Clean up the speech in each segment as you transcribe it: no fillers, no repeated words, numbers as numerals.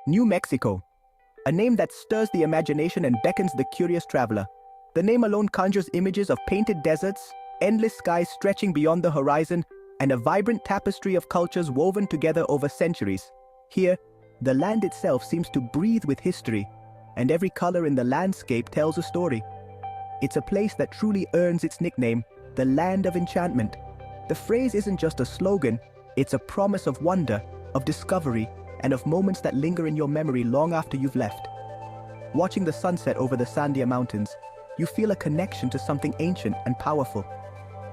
New Mexico, a name that stirs the imagination and beckons the curious traveler. The name alone conjures images of painted deserts, endless skies stretching beyond the horizon, and a vibrant tapestry of cultures woven together over centuries. Here, the land itself seems to breathe with history, and every color in the landscape tells a story. It's a place that truly earns its nickname, the Land of Enchantment. The phrase isn't just a slogan, it's a promise of wonder, of discovery, and of moments that linger in your memory long after you've left. Watching the sunset over the Sandia Mountains, you feel a connection to something ancient and powerful.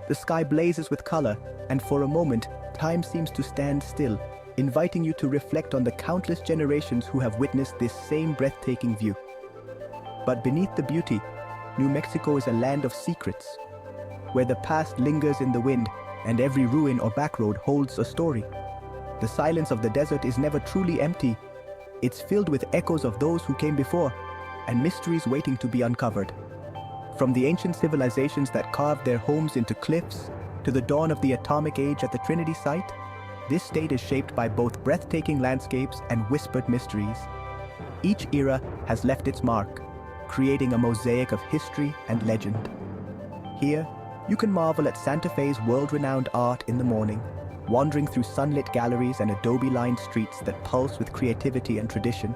The sky blazes with color, and for a moment, time seems to stand still, inviting you to reflect on the countless generations who have witnessed this same breathtaking view. But beneath the beauty, New Mexico is a land of secrets, where the past lingers in the wind, and every ruin or backroad holds a story. The silence of the desert is never truly empty. It's filled with echoes of those who came before, and mysteries waiting to be uncovered. From the ancient civilizations that carved their homes into cliffs, to the dawn of the atomic age at the Trinity site, this state is shaped by both breathtaking landscapes and whispered mysteries. Each era has left its mark, creating a mosaic of history and legend. Here, you can marvel at Santa Fe's world-renowned art in the morning, wandering through sunlit galleries and adobe-lined streets that pulse with creativity and tradition.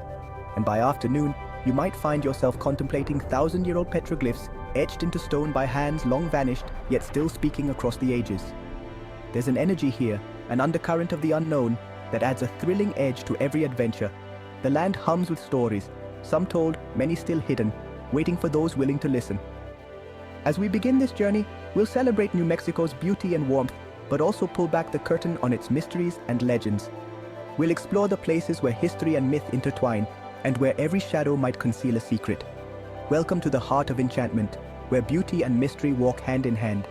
And by afternoon, you might find yourself contemplating thousand-year-old petroglyphs etched into stone by hands long vanished, yet still speaking across the ages. There's an energy here, an undercurrent of the unknown, that adds a thrilling edge to every adventure. The land hums with stories, some told, many still hidden, waiting for those willing to listen. As we begin this journey, we'll celebrate New Mexico's beauty and warmth, but also pull back the curtain on its mysteries and legends. We'll explore the places where history and myth intertwine, and where every shadow might conceal a secret. Welcome to the heart of enchantment, where beauty and mystery walk hand in hand.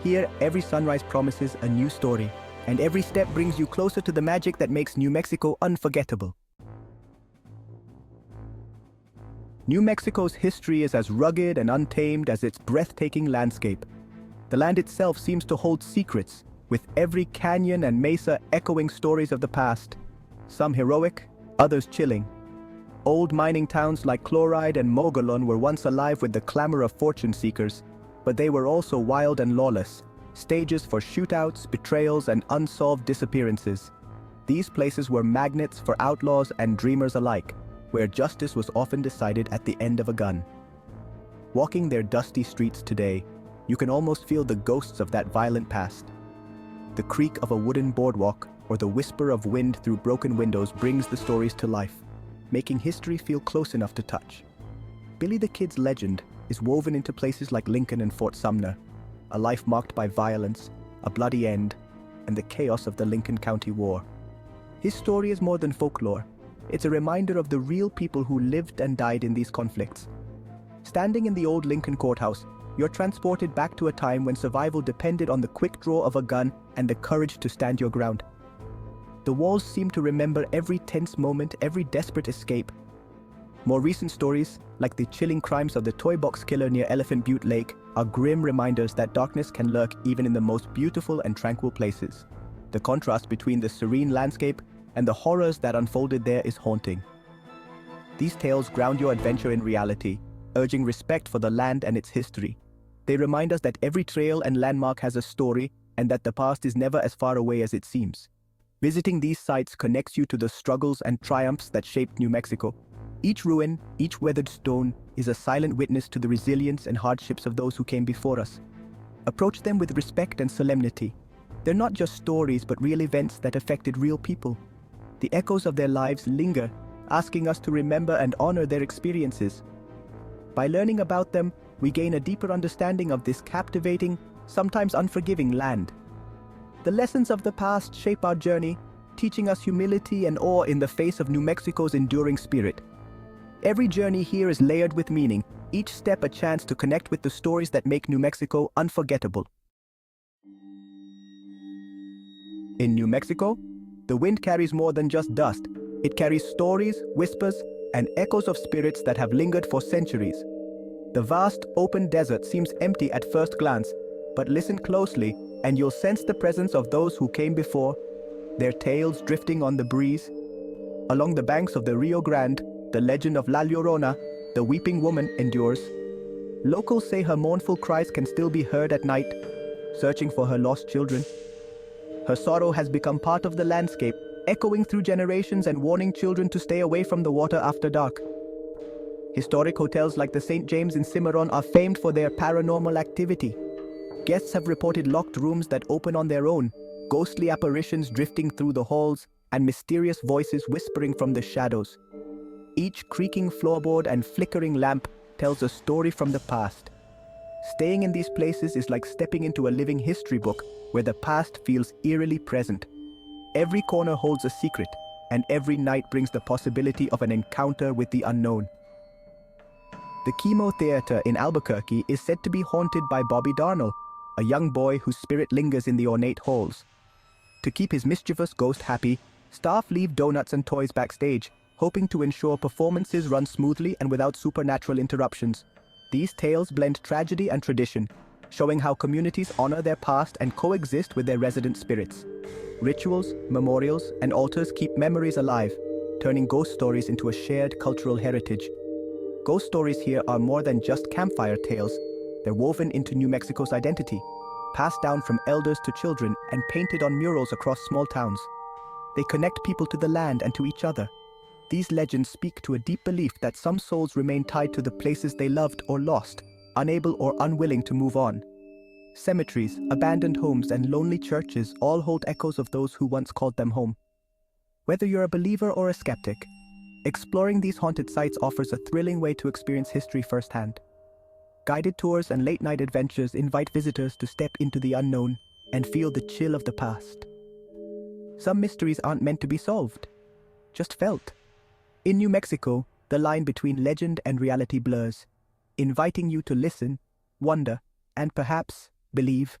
Here, every sunrise promises a new story, and every step brings you closer to the magic that makes New Mexico unforgettable. New Mexico's history is as rugged and untamed as its breathtaking landscape. The land itself seems to hold secrets, with every canyon and mesa echoing stories of the past, some heroic, others chilling. Old mining towns like Chloride and Mogollon were once alive with the clamor of fortune seekers, but they were also wild and lawless, stages for shootouts, betrayals, and unsolved disappearances. These places were magnets for outlaws and dreamers alike, where justice was often decided at the end of a gun. Walking their dusty streets today, you can almost feel the ghosts of that violent past. The creak of a wooden boardwalk or the whisper of wind through broken windows brings the stories to life, making history feel close enough to touch. Billy the Kid's legend is woven into places like Lincoln and Fort Sumner, a life marked by violence, a bloody end, and the chaos of the Lincoln County War. His story is more than folklore. It's a reminder of the real people who lived and died in these conflicts. Standing in the old Lincoln courthouse, you're transported back to a time when survival depended on the quick draw of a gun and the courage to stand your ground. The walls seem to remember every tense moment, every desperate escape. More recent stories, like the chilling crimes of the Toy Box Killer near Elephant Butte Lake, are grim reminders that darkness can lurk even in the most beautiful and tranquil places. The contrast between the serene landscape and the horrors that unfolded there is haunting. These tales ground your adventure in reality, urging respect for the land and its history. They remind us that every trail and landmark has a story, and that the past is never as far away as it seems. Visiting these sites connects you to the struggles and triumphs that shaped New Mexico. Each ruin, each weathered stone, is a silent witness to the resilience and hardships of those who came before us. Approach them with respect and solemnity. They're not just stories, but real events that affected real people. The echoes of their lives linger, asking us to remember and honor their experiences. By learning about them, we gain a deeper understanding of this captivating, sometimes unforgiving land. The lessons of the past shape our journey, teaching us humility and awe in the face of New Mexico's enduring spirit. Every journey here is layered with meaning, each step a chance to connect with the stories that make New Mexico unforgettable. In New Mexico, the wind carries more than just dust. It carries stories, whispers, and echoes of spirits that have lingered for centuries. The vast, open desert seems empty at first glance, but listen closely and you'll sense the presence of those who came before, their tales drifting on the breeze. Along the banks of the Rio Grande, the legend of La Llorona, the weeping woman, endures. Locals say her mournful cries can still be heard at night, searching for her lost children. Her sorrow has become part of the landscape, echoing through generations and warning children to stay away from the water after dark. Historic hotels like the St. James in Cimarron are famed for their paranormal activity. Guests have reported locked rooms that open on their own, ghostly apparitions drifting through the halls, and mysterious voices whispering from the shadows. Each creaking floorboard and flickering lamp tells a story from the past. Staying in these places is like stepping into a living history book where the past feels eerily present. Every corner holds a secret, and every night brings the possibility of an encounter with the unknown. The Chemo Theatre in Albuquerque is said to be haunted by Bobby Darnell, a young boy whose spirit lingers in the ornate halls. To keep his mischievous ghost happy, staff leave donuts and toys backstage, hoping to ensure performances run smoothly and without supernatural interruptions. These tales blend tragedy and tradition, showing how communities honor their past and coexist with their resident spirits. Rituals, memorials, and altars keep memories alive, turning ghost stories into a shared cultural heritage. Ghost stories here are more than just campfire tales. They're woven into New Mexico's identity, passed down from elders to children and painted on murals across small towns. They connect people to the land and to each other. These legends speak to a deep belief that some souls remain tied to the places they loved or lost, unable or unwilling to move on. Cemeteries, abandoned homes, and lonely churches all hold echoes of those who once called them home. Whether you're a believer or a skeptic, exploring these haunted sites offers a thrilling way to experience history firsthand. Guided tours and late-night adventures invite visitors to step into the unknown and feel the chill of the past. Some mysteries aren't meant to be solved, just felt. In New Mexico, the line between legend and reality blurs, inviting you to listen, wonder, and perhaps believe.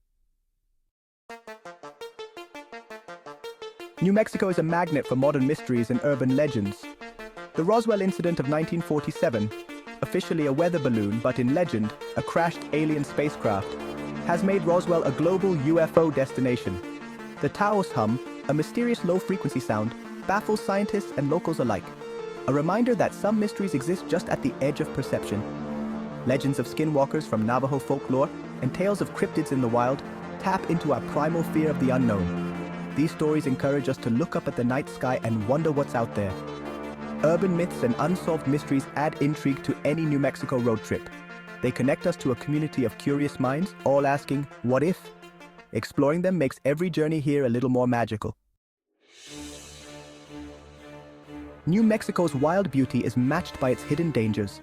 New Mexico is a magnet for modern mysteries and urban legends. The Roswell incident of 1947, officially a weather balloon but in legend a crashed alien spacecraft, has made Roswell a global UFO destination. The Taos hum, a mysterious low-frequency sound, baffles scientists and locals alike. A reminder that some mysteries exist just at the edge of perception. Legends of skinwalkers from Navajo folklore and tales of cryptids in the wild tap into our primal fear of the unknown. These stories encourage us to look up at the night sky and wonder what's out there. Urban myths and unsolved mysteries add intrigue to any New Mexico road trip. They connect us to a community of curious minds, all asking, what if? Exploring them makes every journey here a little more magical. New Mexico's wild beauty is matched by its hidden dangers.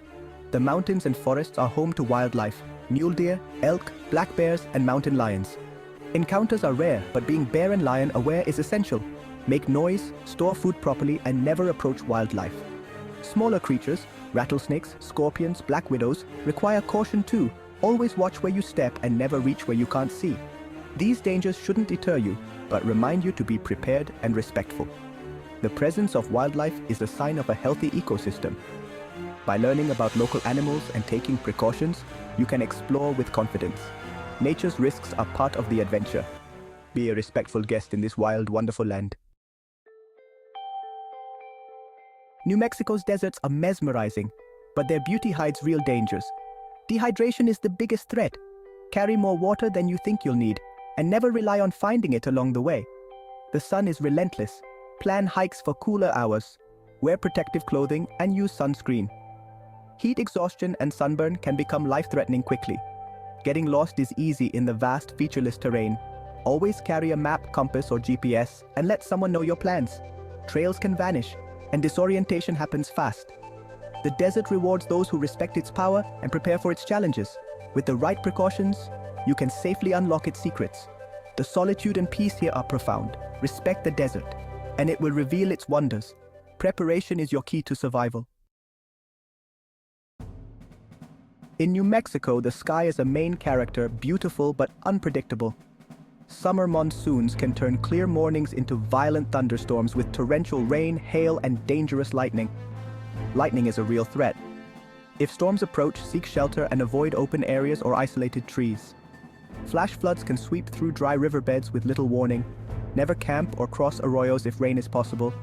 The mountains and forests are home to wildlife: mule deer, elk, black bears, and mountain lions. Encounters are rare, but being bear and lion aware is essential. Make noise, store food properly, and never approach wildlife. Smaller creatures, rattlesnakes, scorpions, black widows, require caution too. Always watch where you step and never reach where you can't see. These dangers shouldn't deter you, but remind you to be prepared and respectful. The presence of wildlife is a sign of a healthy ecosystem. By learning about local animals and taking precautions, you can explore with confidence. Nature's risks are part of the adventure. Be a respectful guest in this wild, wonderful land. New Mexico's deserts are mesmerizing, but their beauty hides real dangers. Dehydration is the biggest threat. Carry more water than you think you'll need, and never rely on finding it along the way. The sun is relentless. Plan hikes for cooler hours. Wear protective clothing and use sunscreen. Heat exhaustion and sunburn can become life-threatening quickly. Getting lost is easy in the vast, featureless terrain. Always carry a map, compass, or GPS and let someone know your plans. Trails can vanish, and disorientation happens fast. The desert rewards those who respect its power and prepare for its challenges. With the right precautions, you can safely unlock its secrets. The solitude and peace here are profound. Respect the desert, and it will reveal its wonders. Preparation is your key to survival. In New Mexico, the sky is a main character, beautiful but unpredictable. Summer monsoons can turn clear mornings into violent thunderstorms with torrential rain, hail, and dangerous lightning. Lightning is a real threat. If storms approach, seek shelter and avoid open areas or isolated trees. Flash floods can sweep through dry riverbeds with little warning. Never camp or cross arroyos if rain is possible.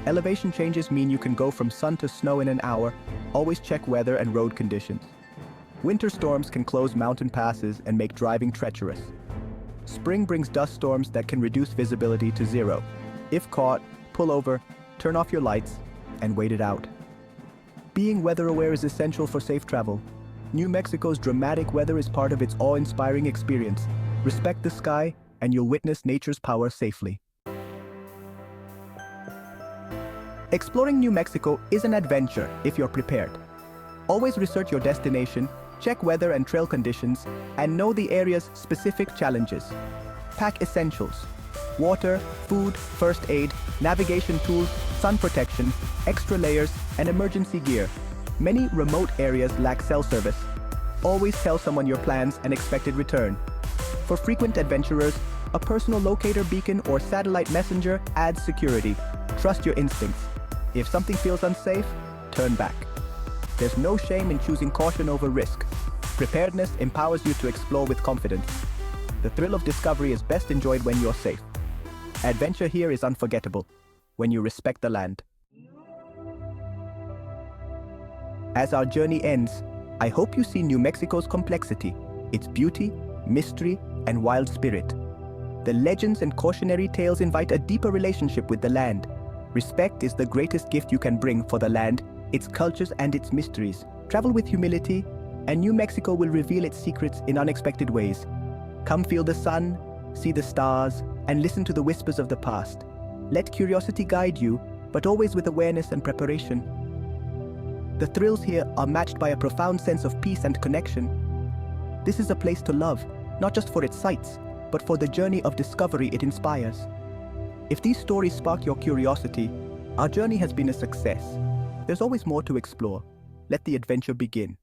Elevation changes mean you can go from sun to snow in an hour. Always check weather and road conditions. Winter storms can close mountain passes and make driving treacherous. Spring brings dust storms that can reduce visibility to zero. If caught, pull over, turn off your lights, and wait it out. Being weather aware is essential for safe travel. New Mexico's dramatic weather is part of its awe-inspiring experience. Respect the sky, and you'll witness nature's power safely. Exploring New Mexico is an adventure if you're prepared. Always research your destination, check weather and trail conditions, and know the area's specific challenges. Pack essentials: water, food, first aid, navigation tools, sun protection, extra layers, and emergency gear. Many remote areas lack cell service. Always tell someone your plans and expected return. For frequent adventurers, a personal locator beacon or satellite messenger adds security. Trust your instincts. If something feels unsafe, turn back. There's no shame in choosing caution over risk. Preparedness empowers you to explore with confidence. The thrill of discovery is best enjoyed when you're safe. Adventure here is unforgettable, when you respect the land. As our journey ends, I hope you see New Mexico's complexity, its beauty, mystery, and wild spirit. The legends and cautionary tales invite a deeper relationship with the land. Respect is the greatest gift you can bring for the land, its cultures and its mysteries. Travel with humility, and New Mexico will reveal its secrets in unexpected ways. Come feel the sun, see the stars, and listen to the whispers of the past. Let curiosity guide you, but always with awareness and preparation. The thrills here are matched by a profound sense of peace and connection. This is a place to love, not just for its sights, but for the journey of discovery it inspires. If these stories spark your curiosity, our journey has been a success. There's always more to explore. Let the adventure begin.